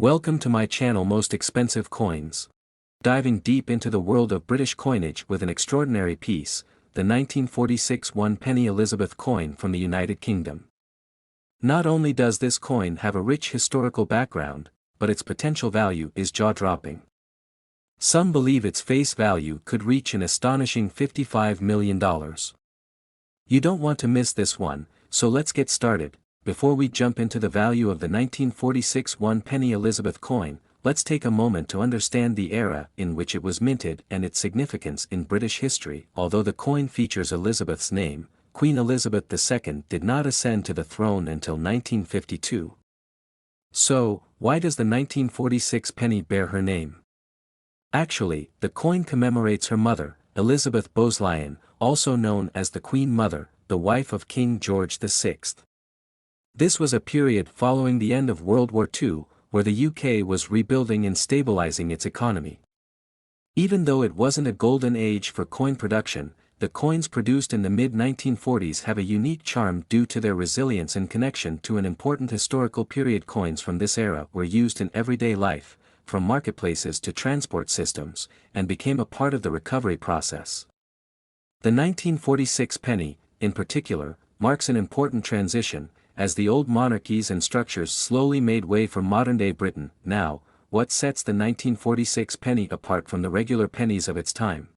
Welcome to my channel Most Expensive Coins. Diving deep into the world of British coinage with an extraordinary piece, the 1946 1-penny Elizabeth coin from the United Kingdom. Not only does this coin have a rich historical background, but its potential value is jaw-dropping. Some believe its face value could reach an astonishing $55 million. You don't want to miss this one, so let's get started. Before we jump into the value of the 1946 1-penny Elizabeth coin, let's take a moment to understand the era in which it was minted and its significance in British history. Although the coin features Elizabeth's name, Queen Elizabeth II did not ascend to the throne until 1952. So, why does the 1946 penny bear her name? Actually, the coin commemorates her mother, Elizabeth Bowes-Lyon, also known as the Queen Mother, the wife of King George VI. This was a period following the end of World War II, where the UK was rebuilding and stabilizing its economy. Even though it wasn't a golden age for coin production, the coins produced in the mid-1940s have a unique charm due to their resilience and connection to an important historical period. Coins from this era were used in everyday life, from marketplaces to transport systems, and became a part of the recovery process. The 1946 penny, in particular, marks an important transition, as the old monarchies and structures slowly made way for modern-day Britain. Now, what sets the 1946 penny apart from the regular pennies of its time?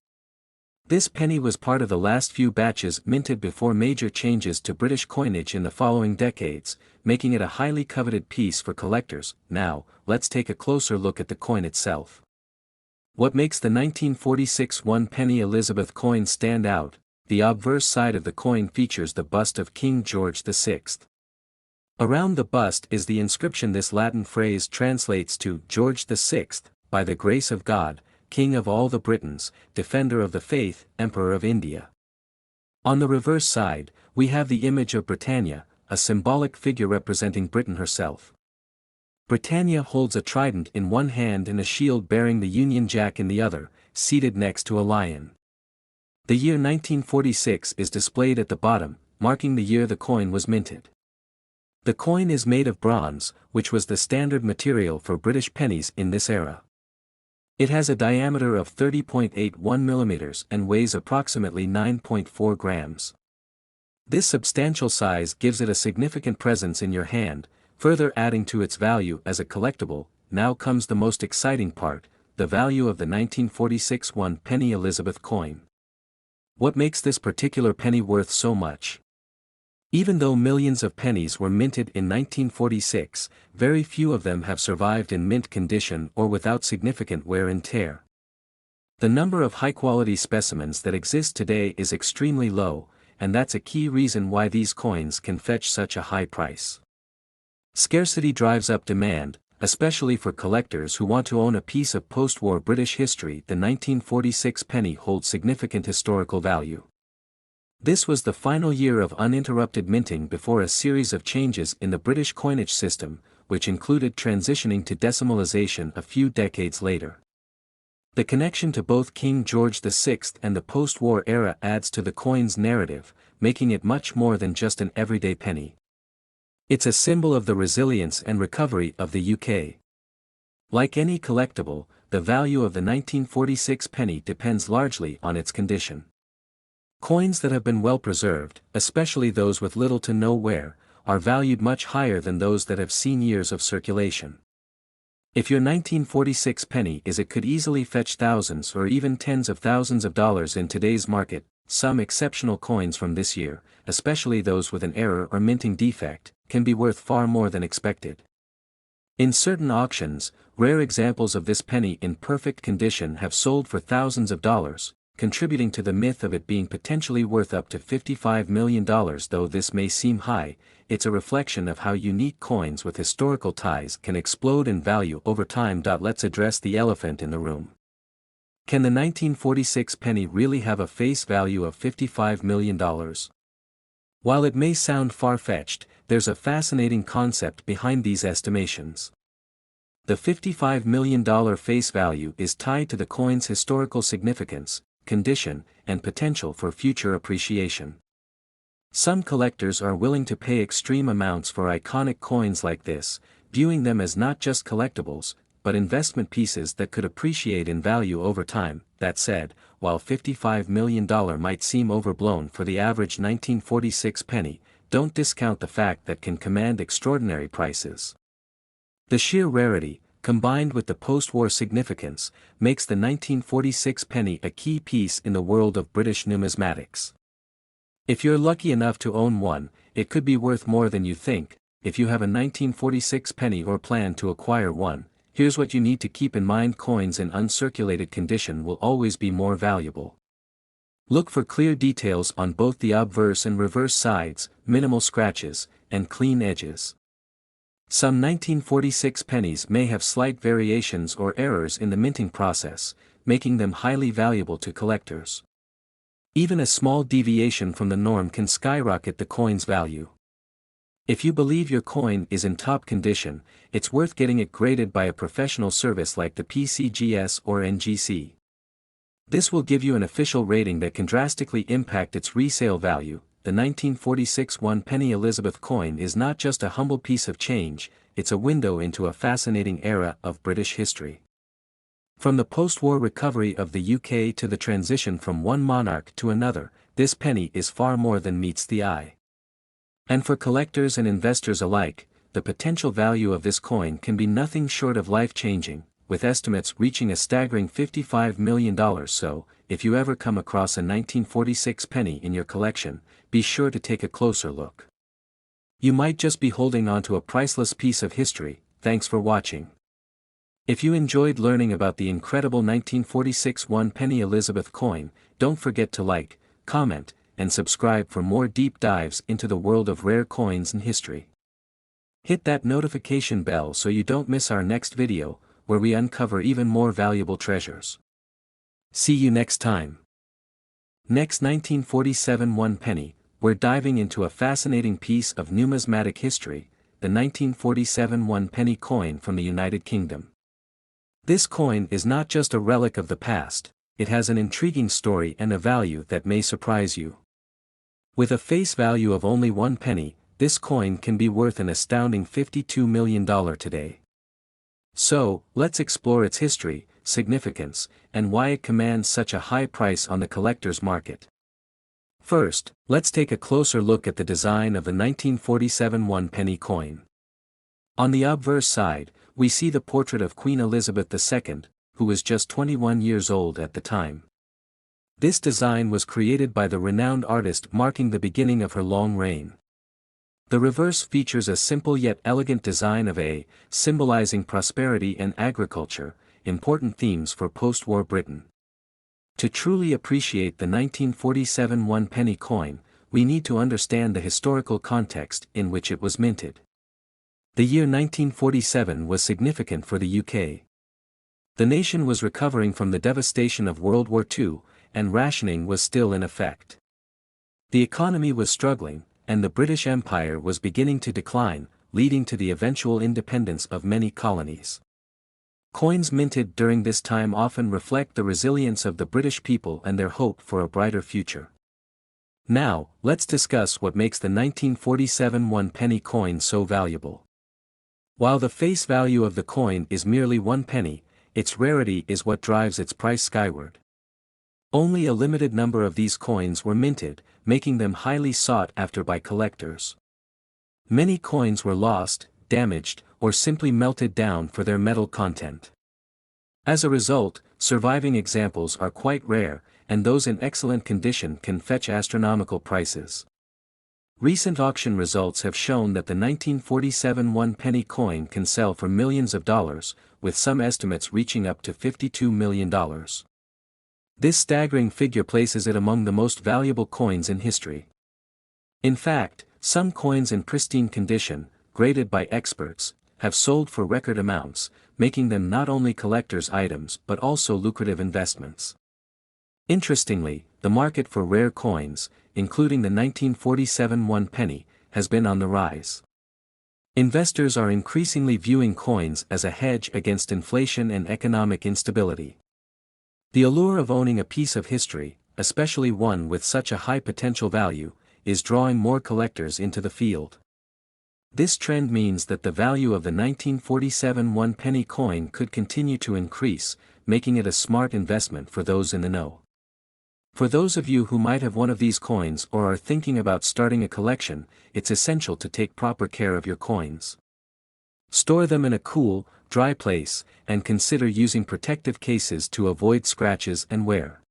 This penny was part of the last few batches minted before major changes to British coinage in the following decades, making it a highly coveted piece for collectors. Now, let's take a closer look at the coin itself. What makes the 1946 1-penny Elizabeth coin stand out? The obverse side of the coin features the bust of King George VI. Around the bust is the inscription. This Latin phrase translates to George VI, by the grace of God, King of all the Britons, Defender of the Faith, Emperor of India. On the reverse side, we have the image of Britannia, a symbolic figure representing Britain herself. Britannia holds a trident in one hand and a shield bearing the Union Jack in the other, seated next to a lion. The year 1946 is displayed at the bottom, marking the year the coin was minted. The coin is made of bronze, which was the standard material for British pennies in this era. It has a diameter of 30.81 mm and weighs approximately 9.4 grams. This substantial size gives it a significant presence in your hand, further adding to its value as a collectible. Now comes the most exciting part, the value of the 1946 1-penny Elizabeth coin. What makes this particular penny worth so much? Even though millions of pennies were minted in 1946, very few of them have survived in mint condition or without significant wear and tear. The number of high-quality specimens that exist today is extremely low, and that's a key reason why these coins can fetch such a high price. Scarcity drives up demand, especially for collectors who want to own a piece of post-war British history. The 1946 penny holds significant historical value. This was the final year of uninterrupted minting before a series of changes in the British coinage system, which included transitioning to decimalization a few decades later. The connection to both King George VI and the post-war era adds to the coin's narrative, making it much more than just an everyday penny. It's a symbol of the resilience and recovery of the UK. Like any collectible, the value of the 1946 penny depends largely on its condition. Coins that have been well preserved, especially those with little to no wear, are valued much higher than those that have seen years of circulation. If your 1946 penny is, it could easily fetch thousands or even tens of thousands of dollars in today's market. Some exceptional coins from this year, especially those with an error or minting defect, can be worth far more than expected. In certain auctions, rare examples of this penny in perfect condition have sold for thousands of dollars, contributing to the myth of it being potentially worth up to $55 million. Though this may seem high, it's a reflection of how unique coins with historical ties can explode in value over time. Let's address the elephant in the room. Can the 1946 penny really have a face value of $55 million? While it may sound far-fetched, there's a fascinating concept behind these estimations. The $55 million face value is tied to the coin's historical significance, condition, and potential for future appreciation. Some collectors are willing to pay extreme amounts for iconic coins like this, viewing them as not just collectibles, but investment pieces that could appreciate in value over time. That said, while $55 million might seem overblown for the average 1946 penny, don't discount the fact that can command extraordinary prices. The sheer rarity, combined with the post-war significance, makes the 1946 penny a key piece in the world of British numismatics. If you're lucky enough to own one, it could be worth more than you think. If you have a 1946 penny or plan to acquire one, here's what you need to keep in mind: coins in uncirculated condition will always be more valuable. Look for clear details on both the obverse and reverse sides, minimal scratches, and clean edges. Some 1946 pennies may have slight variations or errors in the minting process, making them highly valuable to collectors. Even a small deviation from the norm can skyrocket the coin's value. If you believe your coin is in top condition, it's worth getting it graded by a professional service like the PCGS or NGC. This will give you an official rating that can drastically impact its resale value. The 1946 one-penny Elizabeth coin is not just a humble piece of change, it's a window into a fascinating era of British history. From the post-war recovery of the UK to the transition from one monarch to another, this penny is far more than meets the eye. And for collectors and investors alike, the potential value of this coin can be nothing short of life-changing, with estimates reaching a staggering $55 million. So, if you ever come across a 1946 penny in your collection, be sure to take a closer look. You might just be holding onto a priceless piece of history. Thanks for watching. If you enjoyed learning about the incredible 1946 one-penny Elizabeth coin, don't forget to like, comment, and subscribe for more deep dives into the world of rare coins and history. Hit that notification bell so you don't miss our next video, where we uncover even more valuable treasures. See you next time. Next, 1947 one-penny, we're diving into a fascinating piece of numismatic history, the 1947 one-penny coin from the United Kingdom. This coin is not just a relic of the past, it has an intriguing story and a value that may surprise you. With a face value of only 1 penny, this coin can be worth an astounding $52 million today. So, let's explore its history, significance, and why it commands such a high price on the collector's market. First, let's take a closer look at the design of the 1947 one-penny coin. On the obverse side, we see the portrait of Queen Elizabeth II, who was just 21 years old at the time. This design was created by the renowned artist, marking the beginning of her long reign. The reverse features a simple yet elegant design of A, symbolizing prosperity and agriculture, important themes for post-war Britain. To truly appreciate the 1947 one-penny coin, we need to understand the historical context in which it was minted. The year 1947 was significant for the UK. The nation was recovering from the devastation of World War II, and rationing was still in effect. The economy was struggling, and the British Empire was beginning to decline, leading to the eventual independence of many colonies. Coins minted during this time often reflect the resilience of the British people and their hope for a brighter future. Now, let's discuss what makes the 1947 one-penny coin so valuable. While the face value of the coin is merely 1 penny, its rarity is what drives its price skyward. Only a limited number of these coins were minted, making them highly sought after by collectors. Many coins were lost, damaged, or simply melted down for their metal content. As a result, surviving examples are quite rare, and those in excellent condition can fetch astronomical prices. Recent auction results have shown that the 1947 one-penny coin can sell for millions of dollars, with some estimates reaching up to $52 million. This staggering figure places it among the most valuable coins in history. In fact, some coins in pristine condition, graded by experts, have sold for record amounts, making them not only collector's items but also lucrative investments. Interestingly, the market for rare coins, including the 1947 one-penny, has been on the rise. Investors are increasingly viewing coins as a hedge against inflation and economic instability. The allure of owning a piece of history, especially one with such a high potential value, is drawing more collectors into the field. This trend means that the value of the 1947 one-penny coin could continue to increase, making it a smart investment for those in the know. For those of you who might have one of these coins or are thinking about starting a collection, it's essential to take proper care of your coins. Store them in a cool, dry place, and consider using protective cases to avoid scratches and wear.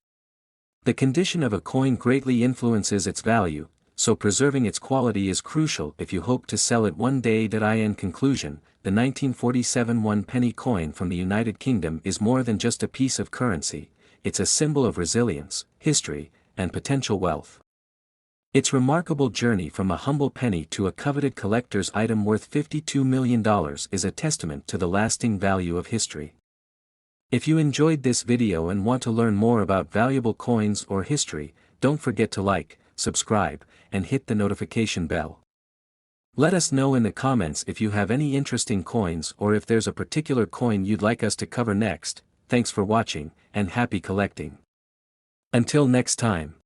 The condition of a coin greatly influences its value, so preserving its quality is crucial if you hope to sell it one day. In conclusion, the 1947 one-penny coin from the United Kingdom is more than just a piece of currency, it's a symbol of resilience, history, and potential wealth. Its remarkable journey from a humble penny to a coveted collector's item worth $52 million is a testament to the lasting value of history. If you enjoyed this video and want to learn more about valuable coins or history, don't forget to like, subscribe, and hit the notification bell. Let us know in the comments if you have any interesting coins or if there's a particular coin you'd like us to cover next. Thanks for watching, and happy collecting. Until next time.